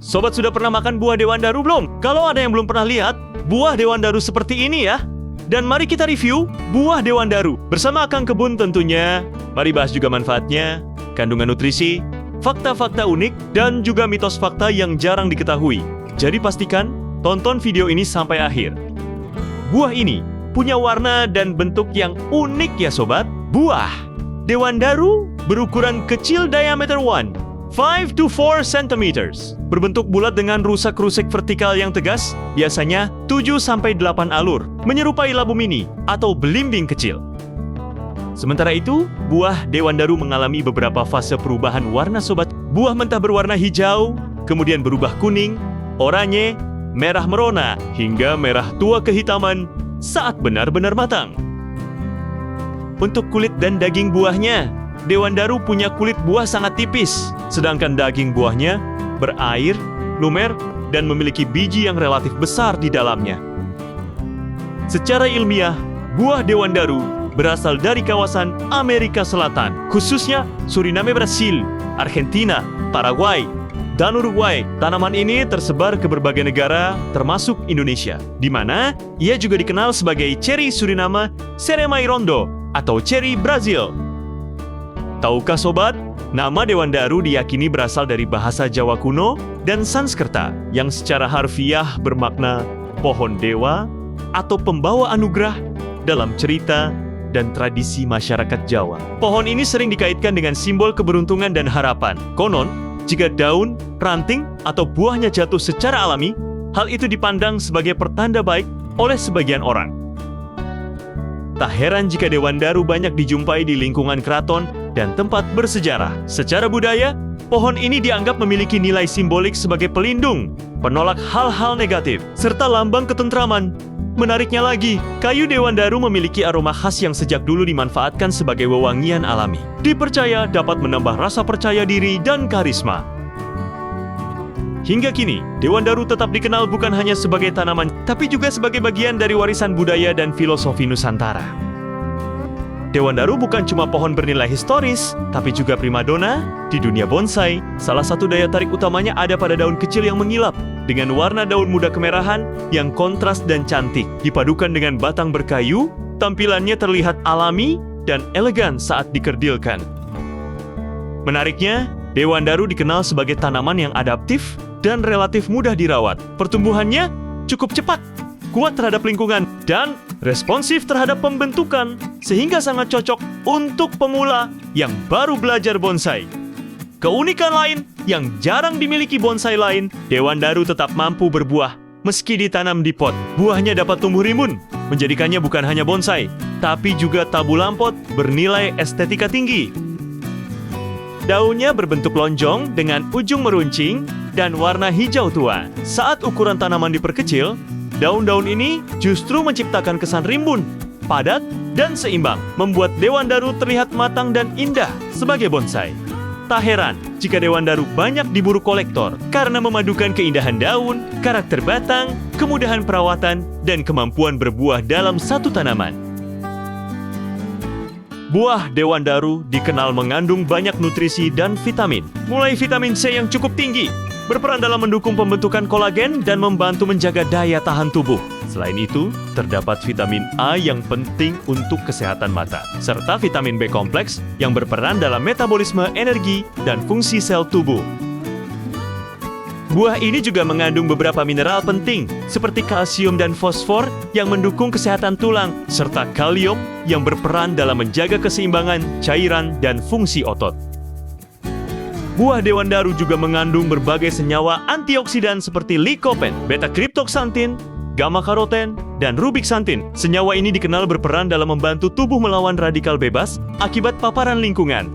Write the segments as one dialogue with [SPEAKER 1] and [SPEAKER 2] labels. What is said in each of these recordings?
[SPEAKER 1] Sobat sudah pernah makan buah dewandaru belum? Kalau ada yang belum pernah lihat, buah dewandaru seperti ini ya. Dan mari kita review buah dewandaru bersama Akang Kebun tentunya. Mari bahas juga manfaatnya, kandungan nutrisi, fakta-fakta unik, dan juga mitos fakta yang jarang diketahui. Jadi pastikan tonton video ini sampai akhir. Buah ini punya warna dan bentuk yang unik ya sobat. Buah dewandaru berukuran kecil diameter 5 to 4 cm. Berbentuk bulat dengan rusak-rusik vertikal yang tegas, biasanya 7-8 alur, menyerupai labu mini atau belimbing kecil. Sementara itu, buah dewandaru mengalami beberapa fase perubahan warna sobat. Buah mentah berwarna hijau, kemudian berubah kuning, oranye, merah merona, hingga merah tua kehitaman saat benar-benar matang. Untuk kulit dan daging buahnya, dewandaru punya kulit buah sangat tipis, sedangkan daging buahnya berair, lumer, dan memiliki biji yang relatif besar di dalamnya. Secara ilmiah, buah dewandaru berasal dari kawasan Amerika Selatan, khususnya Suriname, Brasil, Argentina, Paraguay, dan Uruguay. Tanaman ini tersebar ke berbagai negara, termasuk Indonesia, di mana ia juga dikenal sebagai ceri Suriname Ceremairondo atau ceri Brazil. Tahukah sobat, nama dewandaru diyakini berasal dari bahasa Jawa kuno dan Sanskerta yang secara harfiah bermakna pohon dewa atau pembawa anugerah dalam cerita dan tradisi masyarakat Jawa. Pohon ini sering dikaitkan dengan simbol keberuntungan dan harapan. Konon, jika daun, ranting, atau buahnya jatuh secara alami, hal itu dipandang sebagai pertanda baik oleh sebagian orang. Tak heran jika dewandaru banyak dijumpai di lingkungan keraton dan tempat bersejarah. Secara budaya, pohon ini dianggap memiliki nilai simbolik sebagai pelindung, penolak hal-hal negatif, serta lambang ketentraman. Menariknya lagi, kayu dewandaru memiliki aroma khas yang sejak dulu dimanfaatkan sebagai wewangian alami. Dipercaya dapat menambah rasa percaya diri dan karisma. Hingga kini, dewandaru tetap dikenal bukan hanya sebagai tanaman, tapi juga sebagai bagian dari warisan budaya dan filosofi Nusantara. Dewandaru bukan cuma pohon bernilai historis, tapi juga primadona di dunia bonsai. Salah satu daya tarik utamanya ada pada daun kecil yang mengilap, dengan warna daun muda kemerahan yang kontras dan cantik. Dipadukan dengan batang berkayu, tampilannya terlihat alami dan elegan saat dikerdilkan. Menariknya, dewandaru dikenal sebagai tanaman yang adaptif dan relatif mudah dirawat. Pertumbuhannya cukup cepat, kuat terhadap lingkungan, dan responsif terhadap pembentukan, sehingga sangat cocok untuk pemula yang baru belajar bonsai. Keunikan lain yang jarang dimiliki bonsai lain, dewandaru tetap mampu berbuah meski ditanam di pot. Buahnya dapat tumbuh rimbun, menjadikannya bukan hanya bonsai, tapi juga tabu lampot bernilai estetika tinggi. Daunnya berbentuk lonjong dengan ujung meruncing dan warna hijau tua. Saat ukuran tanaman diperkecil, daun-daun ini justru menciptakan kesan rimbun, padat, dan seimbang, membuat dewandaru terlihat matang dan indah sebagai bonsai. Tak heran jika dewandaru banyak diburu kolektor karena memadukan keindahan daun, karakter batang, kemudahan perawatan, dan kemampuan berbuah dalam satu tanaman. Buah dewandaru dikenal mengandung banyak nutrisi dan vitamin, mulai vitamin C yang cukup tinggi, berperan dalam mendukung pembentukan kolagen dan membantu menjaga daya tahan tubuh. Selain itu, terdapat vitamin A yang penting untuk kesehatan mata, serta vitamin B kompleks yang berperan dalam metabolisme energi dan fungsi sel tubuh. Buah ini juga mengandung beberapa mineral penting, seperti kalsium dan fosfor yang mendukung kesehatan tulang, serta kalium yang berperan dalam menjaga keseimbangan cairan dan fungsi otot. Buah dewandaru juga mengandung berbagai senyawa antioksidan seperti lycopene, beta-cryptoxanthin, gamma-karoten, dan rubixanthin. Senyawa ini dikenal berperan dalam membantu tubuh melawan radikal bebas akibat paparan lingkungan.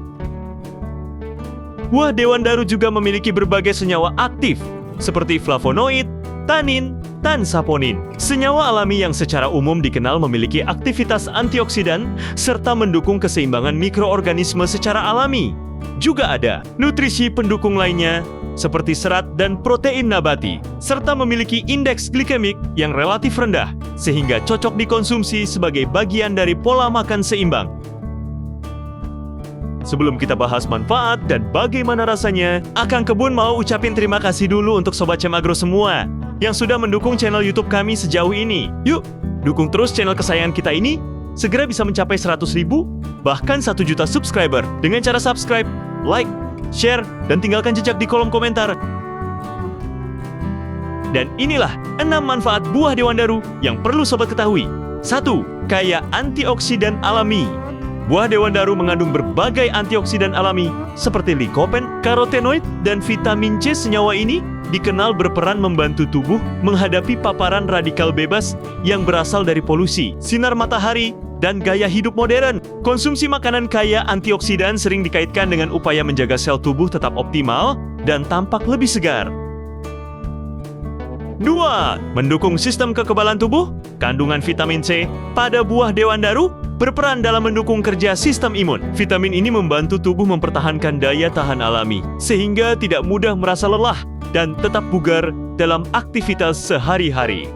[SPEAKER 1] Buah dewandaru juga memiliki berbagai senyawa aktif, seperti flavonoid, tanin, dan saponin. Senyawa alami yang secara umum dikenal memiliki aktivitas antioksidan, serta mendukung keseimbangan mikroorganisme secara alami. Juga ada nutrisi pendukung lainnya, seperti serat dan protein nabati, serta memiliki indeks glikemik yang relatif rendah, sehingga cocok dikonsumsi sebagai bagian dari pola makan seimbang. Sebelum kita bahas manfaat dan bagaimana rasanya, Akang Kebun mau ucapin terima kasih dulu untuk Sobat Cemagro semua yang sudah mendukung channel YouTube kami sejauh ini. Yuk, dukung terus channel kesayangan kita ini, segera bisa mencapai 100.000, bahkan 1 juta subscriber dengan cara subscribe, like, share, dan tinggalkan jejak di kolom komentar. Dan inilah 6 manfaat buah Dewan Daru yang perlu Sobat ketahui. 1. Kaya antioksidan alami. Buah Dewan Daru mengandung berbagai antioksidan alami seperti likopen, karotenoid, dan vitamin C. Senyawa ini dikenal berperan membantu tubuh menghadapi paparan radikal bebas yang berasal dari polusi, sinar matahari, dan gaya hidup modern. Konsumsi makanan kaya antioksidan sering dikaitkan dengan upaya menjaga sel tubuh tetap optimal dan tampak lebih segar. 2. Mendukung sistem kekebalan tubuh. Kandungan vitamin C pada buah Dewan Daru berperan dalam mendukung kerja sistem imun. Vitamin ini membantu tubuh mempertahankan daya tahan alami, sehingga tidak mudah merasa lelah dan tetap bugar dalam aktivitas sehari-hari.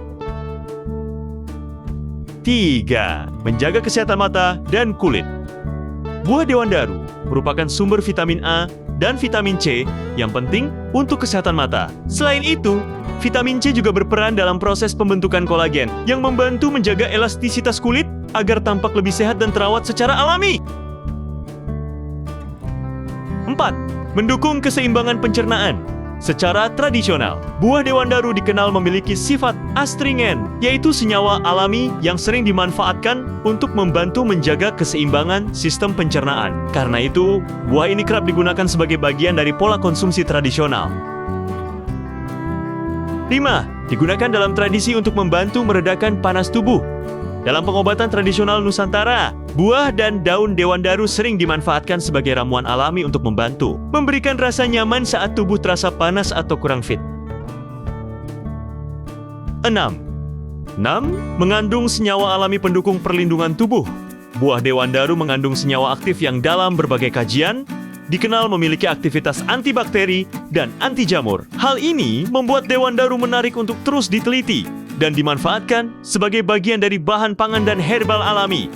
[SPEAKER 1] 3. Menjaga kesehatan mata dan kulit. Buah Dewan Daru merupakan sumber vitamin A dan vitamin C yang penting untuk kesehatan mata. Selain itu, vitamin C juga berperan dalam proses pembentukan kolagen yang membantu menjaga elastisitas kulit agar tampak lebih sehat dan terawat secara alami. 4. Mendukung keseimbangan pencernaan. Secara tradisional, buah Dewan Daru dikenal memiliki sifat astringen, yaitu senyawa alami yang sering dimanfaatkan untuk membantu menjaga keseimbangan sistem pencernaan. Karena itu, buah ini kerap digunakan sebagai bagian dari pola konsumsi tradisional. 5. Digunakan dalam tradisi untuk membantu meredakan panas tubuh. Dalam pengobatan tradisional Nusantara, buah dan daun Dewan Daru sering dimanfaatkan sebagai ramuan alami untuk membantu memberikan rasa nyaman saat tubuh terasa panas atau kurang fit. 6. Mengandung senyawa alami pendukung perlindungan tubuh. Buah Dewan Daru mengandung senyawa aktif yang dalam berbagai kajian dikenal memiliki aktivitas antibakteri dan anti jamur. Hal ini membuat Dewan Daru menarik untuk terus diteliti dan dimanfaatkan sebagai bagian dari bahan pangan dan herbal alami.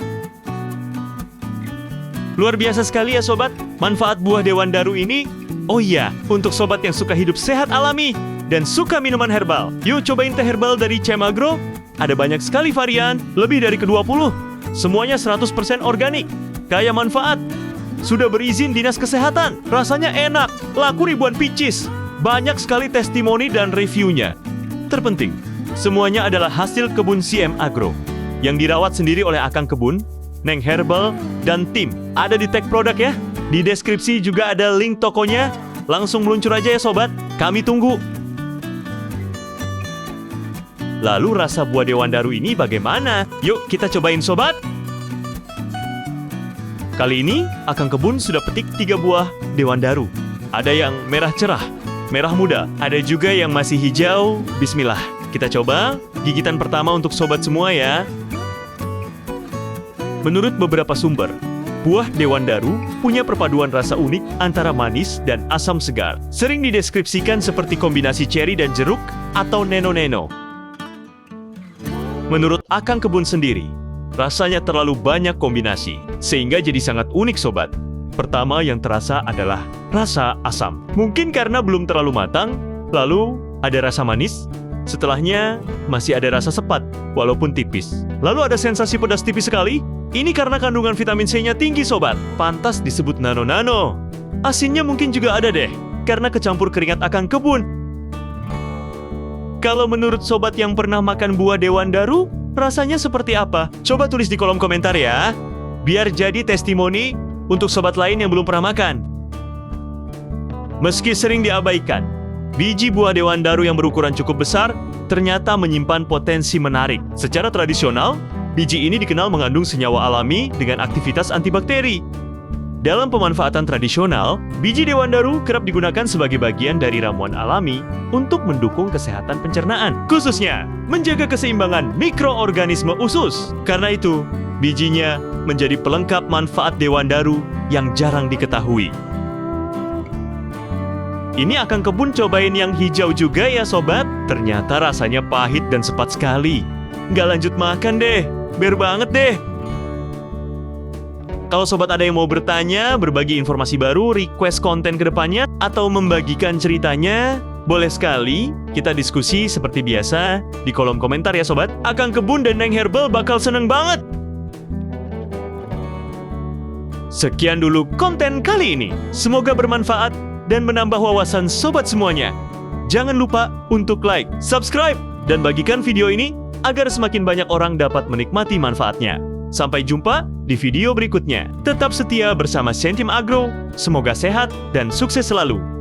[SPEAKER 1] Luar biasa sekali ya sobat, manfaat buah Dewan Daru ini. Oh iya, untuk sobat yang suka hidup sehat alami dan suka minuman herbal, yuk cobain teh herbal dari Cemagro. Ada banyak sekali varian, lebih dari ke-20. Semuanya 100% organik, kaya manfaat. Sudah berizin Dinas Kesehatan, rasanya enak, laku ribuan pieces. Banyak sekali testimoni dan reviewnya. Terpenting, semuanya adalah hasil kebun CM Agro yang dirawat sendiri oleh Akang Kebun, Neng Herbal, dan tim. Ada di tag produk ya. Di deskripsi juga ada link tokonya. Langsung meluncur aja ya sobat, kami tunggu. Lalu rasa buah Dewan Daru ini bagaimana? Yuk kita cobain sobat. Kali ini, Akang Kebun sudah petik 3 buah Dewan Daru. Ada yang merah cerah, merah muda, ada juga yang masih hijau. Bismillah, kita coba gigitan pertama untuk sobat semua ya. Menurut beberapa sumber, buah Dewan Daru punya perpaduan rasa unik antara manis dan asam segar. Sering dideskripsikan seperti kombinasi ceri dan jeruk atau neno-neno. Menurut Akang Kebun sendiri, rasanya terlalu banyak kombinasi, sehingga jadi sangat unik sobat. Pertama yang terasa adalah rasa asam. Mungkin karena belum terlalu matang, lalu ada rasa manis, setelahnya masih ada rasa sepat, walaupun tipis. Lalu ada sensasi pedas tipis sekali. Ini karena kandungan vitamin C-nya tinggi sobat, pantas disebut nano-nano. Asinnya mungkin juga ada deh, karena kecampur keringat Akang Kebun. Kalau menurut sobat yang pernah makan buah Dewan Daru, rasanya seperti apa? Coba tulis di kolom komentar ya, biar jadi testimoni untuk sobat lain yang belum pernah makan. Meski sering diabaikan, biji buah Dewan Daru yang berukuran cukup besar ternyata menyimpan potensi menarik. Secara tradisional, biji ini dikenal mengandung senyawa alami dengan aktivitas antibakteri. Dalam pemanfaatan tradisional, biji Dewan Daru kerap digunakan sebagai bagian dari ramuan alami untuk mendukung kesehatan pencernaan, khususnya menjaga keseimbangan mikroorganisme usus. Karena itu, bijinya menjadi pelengkap manfaat Dewan Daru yang jarang diketahui. Ini Akang Kebun cobain yang hijau juga ya sobat. Ternyata rasanya pahit dan sepat sekali. Nggak lanjut makan deh, ber banget deh. Kalau sobat ada yang mau bertanya, berbagi informasi baru, request konten ke depannya, atau membagikan ceritanya, boleh sekali kita diskusi seperti biasa di kolom komentar ya sobat. Akang Kebun dan Neng Herbal bakal seneng banget. Sekian dulu konten kali ini. Semoga bermanfaat dan menambah wawasan sobat semuanya. Jangan lupa untuk like, subscribe, dan bagikan video ini agar semakin banyak orang dapat menikmati manfaatnya. Sampai jumpa di video berikutnya. Tetap setia bersama Sentim Agro. Semoga sehat dan sukses selalu.